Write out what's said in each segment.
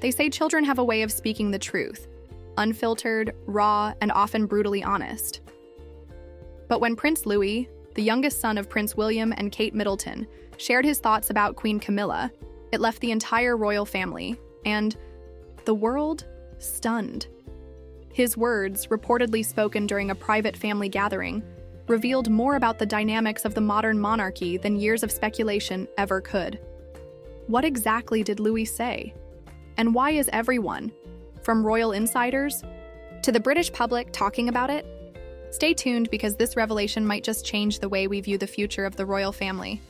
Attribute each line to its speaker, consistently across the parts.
Speaker 1: They say children have a way of speaking the truth, unfiltered, raw, and often brutally honest. But when Prince Louis, the youngest son of Prince William and Kate Middleton, shared his thoughts about Queen Camilla, it left the entire royal family, and the world, stunned. His words, reportedly spoken during a private family gathering, revealed more about the dynamics of the modern monarchy than years of speculation ever could. What exactly did Louis say? And why is everyone, from royal insiders to the British public, talking about it? Stay tuned, because this revelation might just change the way we view the future of the royal family.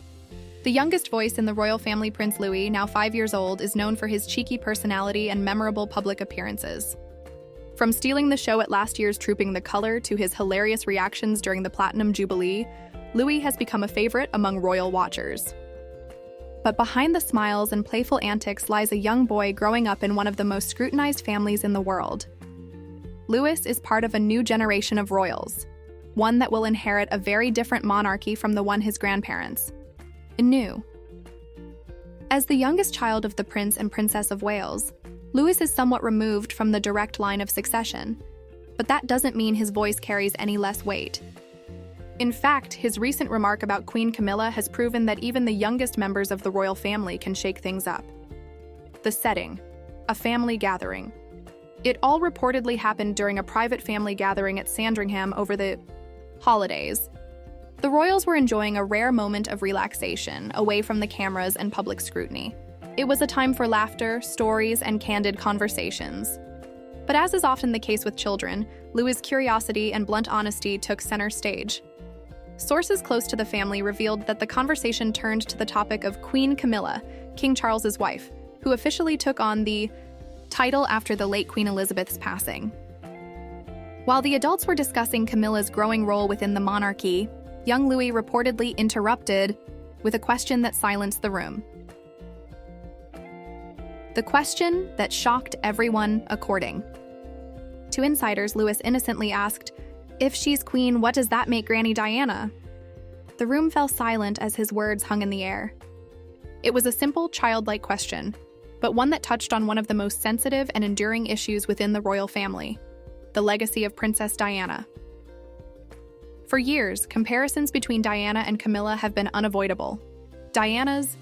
Speaker 1: The youngest voice in the royal family, Prince Louis, now 5 years old, is known for his cheeky personality and memorable public appearances. From stealing the show at last year's Trooping the Color to his hilarious reactions during the Platinum Jubilee, Louis has become a favorite among royal watchers. But behind the smiles and playful antics lies a young boy growing up in one of the most scrutinized families in the world. Louis is part of a new generation of royals, one that will inherit a very different monarchy from the one his grandparents knew. As the youngest child of the Prince and Princess of Wales, Louis is somewhat removed from the direct line of succession, but that doesn't mean his voice carries any less weight. In fact, his recent remark about Queen Camilla has proven that even the youngest members of the royal family can shake things up. The setting: a family gathering. It all reportedly happened during a private family gathering at Sandringham over the holidays. The royals were enjoying a rare moment of relaxation, away from the cameras and public scrutiny. It was a time for laughter, stories, and candid conversations. But as is often the case with children, Louis' curiosity and blunt honesty took center stage. Sources close to the family revealed that the conversation turned to the topic of Queen Camilla, King Charles's wife, who officially took on the title after the late Queen Elizabeth's passing. While the adults were discussing Camilla's growing role within the monarchy, young Louis reportedly interrupted with a question that silenced the room. The question that shocked everyone, according to insiders. Louis innocently asked, "If she's queen, what does that make Granny Diana?" The room fell silent as his words hung in the air. It was a simple, childlike question, but one that touched on one of the most sensitive and enduring issues within the royal family: the legacy of Princess Diana. For years, comparisons between Diana and Camilla have been unavoidable. Diana's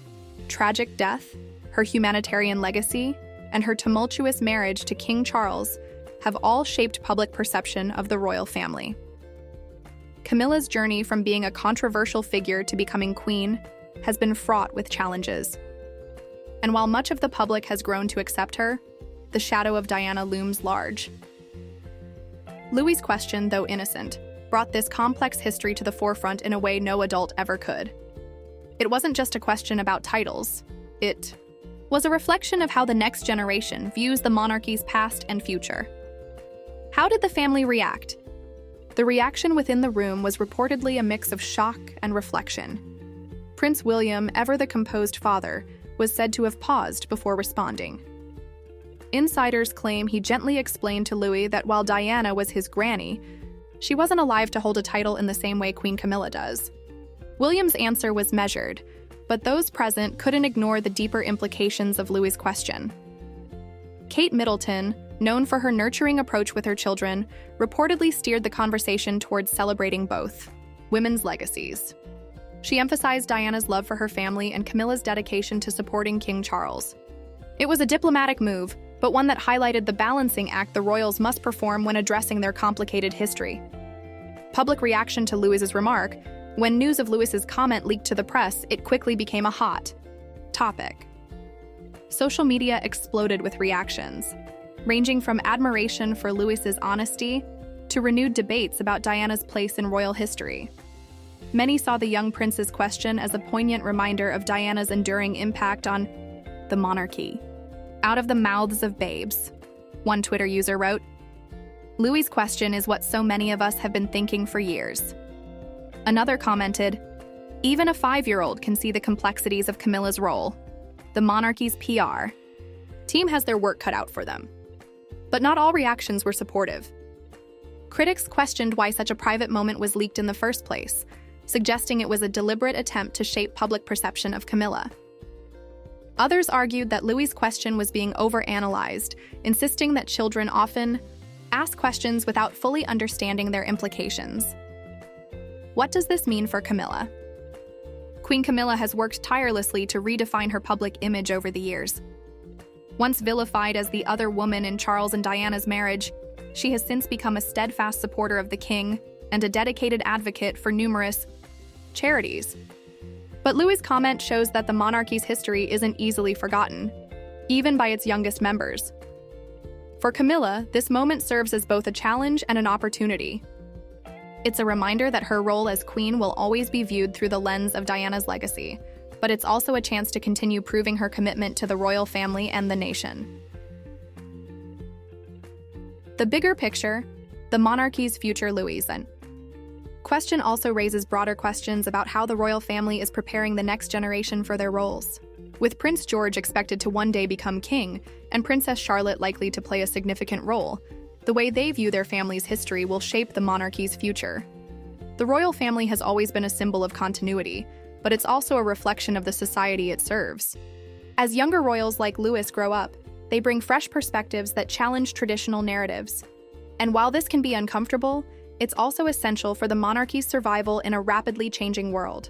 Speaker 1: tragic death, her humanitarian legacy, and her tumultuous marriage to King Charles have all shaped public perception of the royal family. Camilla's journey from being a controversial figure to becoming queen has been fraught with challenges. And while much of the public has grown to accept her, the shadow of Diana looms large. Louis' question, though innocent, brought this complex history to the forefront in a way no adult ever could. It wasn't just a question about titles. It was a reflection of how the next generation views the monarchy's past and future. How did the family react? The reaction within the room was reportedly a mix of shock and reflection. Prince William, ever the composed father, was said to have paused before responding. Insiders claim he gently explained to Louis that while Diana was his granny, she wasn't alive to hold a title in the same way Queen Camilla does. William's answer was measured, but those present couldn't ignore the deeper implications of Louis' question. Kate Middleton, known for her nurturing approach with her children, reportedly steered the conversation towards celebrating both women's legacies. She emphasized Diana's love for her family and Camilla's dedication to supporting King Charles. It was a diplomatic move, but one that highlighted the balancing act the royals must perform when addressing their complicated history. Public reaction to Louis's remark: when news of Louis's comment leaked to the press, it quickly became a hot topic. Social media exploded with reactions, ranging from admiration for Louis's honesty to renewed debates about Diana's place in royal history. Many saw the young prince's question as a poignant reminder of Diana's enduring impact on the monarchy. Out of the mouths of babes, one Twitter user wrote, "Louis's question is what so many of us have been thinking for years." Another commented, "Even a 5-year-old can see the complexities of Camilla's role. The monarchy's PR team has their work cut out for them." But not all reactions were supportive. Critics questioned why such a private moment was leaked in the first place, suggesting it was a deliberate attempt to shape public perception of Camilla. Others argued that Louis's question was being overanalyzed, insisting that children often ask questions without fully understanding their implications. What does this mean for Camilla? Queen Camilla has worked tirelessly to redefine her public image over the years. Once vilified as the other woman in Charles and Diana's marriage, she has since become a steadfast supporter of the king and a dedicated advocate for numerous charities. But Louis's comment shows that the monarchy's history isn't easily forgotten, even by its youngest members. For Camilla, this moment serves as both a challenge and an opportunity. It's a reminder that her role as queen will always be viewed through the lens of Diana's legacy, but it's also a chance to continue proving her commitment to the royal family and the nation. The bigger picture, the monarchy's future. Louis's question also raises broader questions about how the royal family is preparing the next generation for their roles. With Prince George expected to one day become king, and Princess Charlotte likely to play a significant role, the way they view their family's history will shape the monarchy's future. The royal family has always been a symbol of continuity, but it's also a reflection of the society it serves. As younger royals like Louis grow up, they bring fresh perspectives that challenge traditional narratives. And while this can be uncomfortable, it's also essential for the monarchy's survival in a rapidly changing world.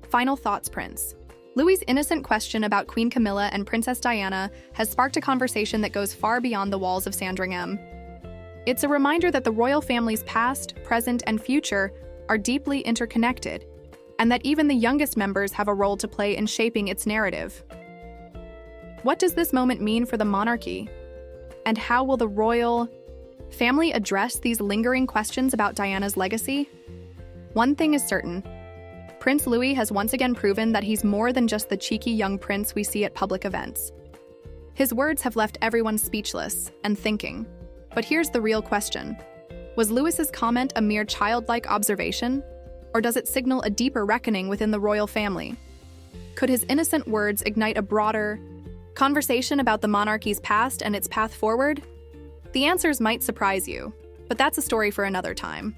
Speaker 1: Final thoughts, Prince. Louis's innocent question about Queen Camilla and Princess Diana has sparked a conversation that goes far beyond the walls of Sandringham. It's a reminder that the royal family's past, present, and future are deeply interconnected, and that even the youngest members have a role to play in shaping its narrative. What does this moment mean for the monarchy? And how will the royal family address these lingering questions about Diana's legacy? One thing is certain. Prince Louis has once again proven that he's more than just the cheeky young prince we see at public events. His words have left everyone speechless and thinking. But here's the real question. Was Louis's comment a mere childlike observation? Or does it signal a deeper reckoning within the royal family? Could his innocent words ignite a broader conversation about the monarchy's past and its path forward? The answers might surprise you, but that's a story for another time.